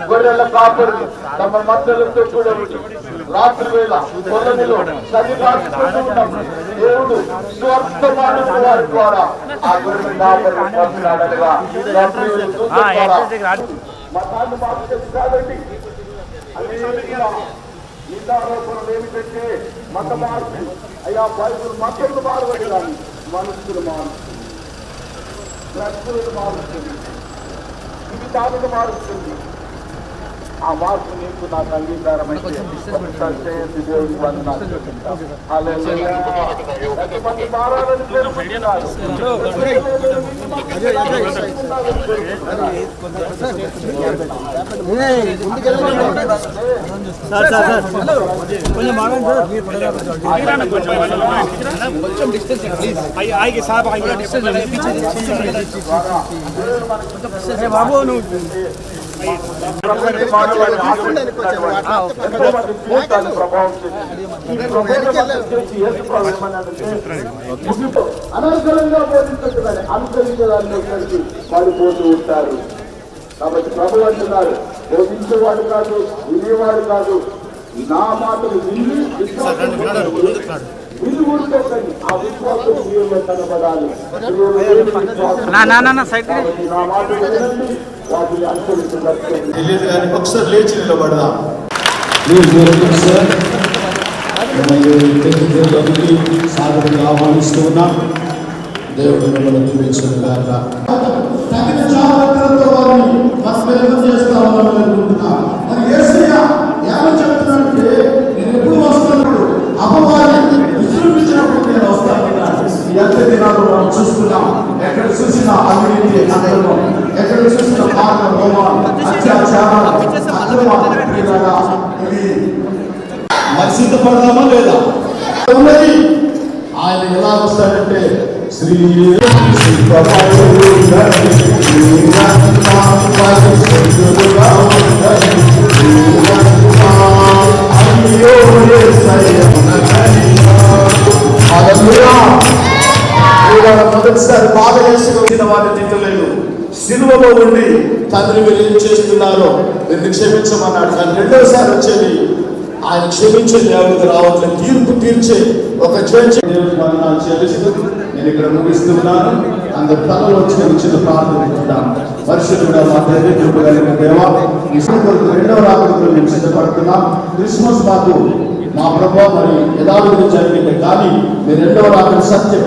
గొర్రెల కాపరి తమ మద్దలతో కూడా రాత్రి వేళ కొలనిలో చలి కాచుకుంటున్నప్పుడు దేవుడు స్వార్థమైన వారి ద్వారా ఆ గొర్రెల కాపరి పంపినాడనగా మతాన్ని మార్చేది కాదండి. నిందారోపణలు ఏమిటంటే మత మార్పు. అయ్యా బైబుల్ మతలు మారవాలి కానీ మనుషులు మారుతుంది, ప్రజలు మారుతుంది, జీవితాలను మారుతుంది. ఆ మార్పు నీకు నాకు అంగీకారం అయితే దేవుడి వందనాలు చెప్తాను. ఎంతమంది మారాలని కోరుకుంటున్నారు? అనర్గళంగా బోధించుకుంటున్నారు, అనుసరించడానికి పడిపోతూ ఉంటారు. కాబట్టి ప్రభు అంటున్నారు, బోధించేవాడు కాదు, వినేవాడు కాదు, నా మాటలు విని ఊరుకోకండి. ఆ విశ్వాసం జీవుల్లో కనబడాలి. నా మాటలు వినండి, వాటిని అనుసరించడానికి తెలియదు కానీ ఒకసారి లేచి నిలబడదాం. సాగరికి ఆహ్వానిస్తూ ఉన్నాం. దేవుడు మిమ్మల్ని దీవించును గాక. తగిన జాగ్రత్తలతో వారిని మనం చేస్తామని అనుకుంటున్నాం. మరి యేసయ్య ఏమని చెప్తున్నానంటే, నేను ఎప్పుడు వస్తున్నాడు అపవాదిని విజృంభించినప్పుడు నేను వస్తాను. ఎంత దినాలు మనం చూస్తున్నాం. ఎక్కడ చూసినా అవినీతి, అక్రమం, ఎక్కడ చూసిన పాత రోమాలు, అత్యాచారాలు, మరి సిద్ధపడదామా లేదా? ఉన్నది ఆయన ఎలా వస్తాడంటే శ్రీ మొదటిసారి బాధ చేసి వచ్చిన వారిని తిట్టలేదు. సిలువలో ఉండి తండ్రి మీరు ఏం చేస్తున్నారో మీరు క్షమించమన్నాడు. కానీ రెండోసారి వచ్చేది ఆయన క్షమించే దేవుడికి రావట్లేదు, తీర్పు తీర్చే ఒక జడ్జి. దేవుడికి వందనాలు చెల్లిస్తూ నేను ఇక్కడ ముగిస్తున్నాను. అందరు తలలో చిన్న ప్రార్థన పరిశుద్ధుడా మా తండ్రి కృప కలిగిన దేవా, ఈ కొరకు రెండవ రాత్రిలో మేము సిద్ధపడుతున్నాం. క్రిస్మస్ మాకు మా ప్రభావ మరి యథావిధిగా జరిగింది, కానీ మీ రెండవ రాత్రి సత్యం.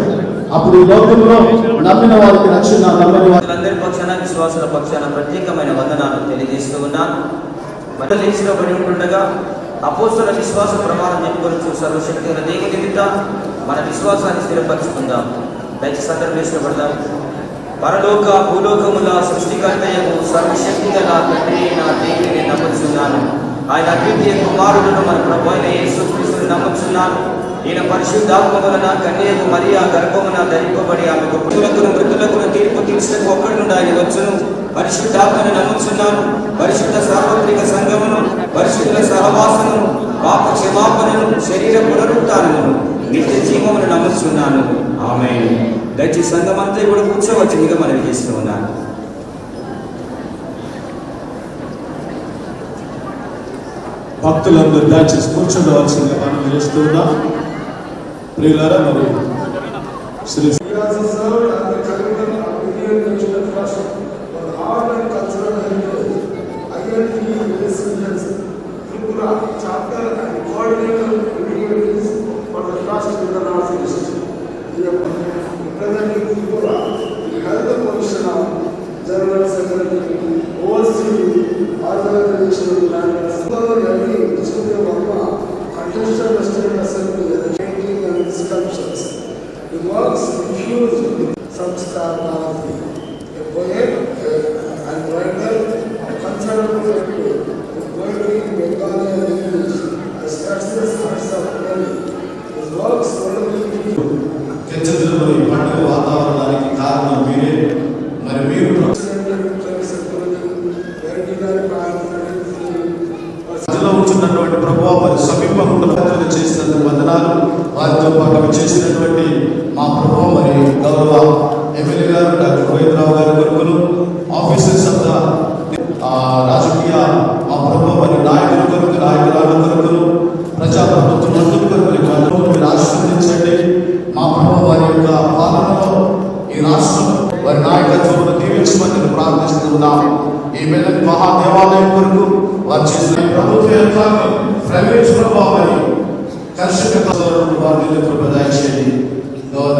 అప్పుడు ఈ లోకంలో నమ్మిన వారికి రక్షణ, నమ్మని వారందరి పక్షాన విశ్వాసుల పక్షాన ప్రత్యేకమైన వందనాలు తెలియజేస్తూ ఉన్నాను. లేచిలో పడి ఉంటుండగా అపోస్తల విశ్వాస ప్రమాణం చెప్పుకొచ్చు సర్వశక్తి గల దేవుని ఎదుట మన విశ్వాసాన్ని స్థిరపరచుకుందాం. దయచేసి అందరూ వేసుకోబడదాం. పరలోక భూలోకముల సృష్టికర్తయకు సర్వశక్తి గల తండ్రి నా దేవుని నమ్ముచున్నాను. ఆయన అద్వితీయ కుమారుడును మన ప్రభు అయిన యేసుక్రీస్తుని నమ్ముచున్నాను. ఈయన పరిశుద్ధాత్మ వలన కన్యకు మరియా గర్భమున ధరింపబడి ఆమెకు పుట్టులకును మృతులకు తీర్పు తీర్చడానికి ఒక్కడి నుండి ఆయన వచ్చును. పరిశుద్ధాత్మను నమ్ముచున్నాను. పరిశుద్ధ సార్వత్రిక సంఘమును, పరిశుద్ధుల సహవాసమును, పాప క్షమాపణను, శరీర పునరుత్థానమును, నిత్య జీవమును నమ్ముచున్నాను. ఆమేన్. దయచేసి సంఘం అంతా కూడా కూర్చోవచ్చునిగా మనం చేస్తూ ఉన్నాను. భక్తులందరూ దయచేసి కూర్చోవలసిందిగా మనం చేస్తూ ఉన్నాం. ప్రియులారా, మరి శ్రీ పండుగ వాతావరణానికి కారణం మీరే. మరి మీరు ఉంచున్నటువంటి ప్రభువా, మరి సమీపంగా చేసినందుకు వందనాలు. వారితో పాటు చేసినటువంటి మా ప్రభువా, మరి గౌరవ ఎమ్మెల్యే గారు డాక్టర్ రోహిత్ రావు గారి కొడుకులు, ఆఫీసర్స్ అంతా రాజకీయ మా ప్రభు వారి నాయకుల కొరకు నాయకురాల కొరకు ప్రజాప్రభుత్వం కొరకు మీరు ఆశీర్వదించండి. మా ప్రభు వారి యొక్క పాలనలో ఈ రాష్ట్రం వారి నాయకత్వంలో దీవించమని ప్రార్థిస్తున్నాం. ఈ పిల్లల మహాదేవాలయం కొరకు వారు చేసిన ప్రభుత్వ యంత్రాన్ని ప్రైవేట్ ప్రభావాన్ని కర్షక వారి కృప దయచేయండి.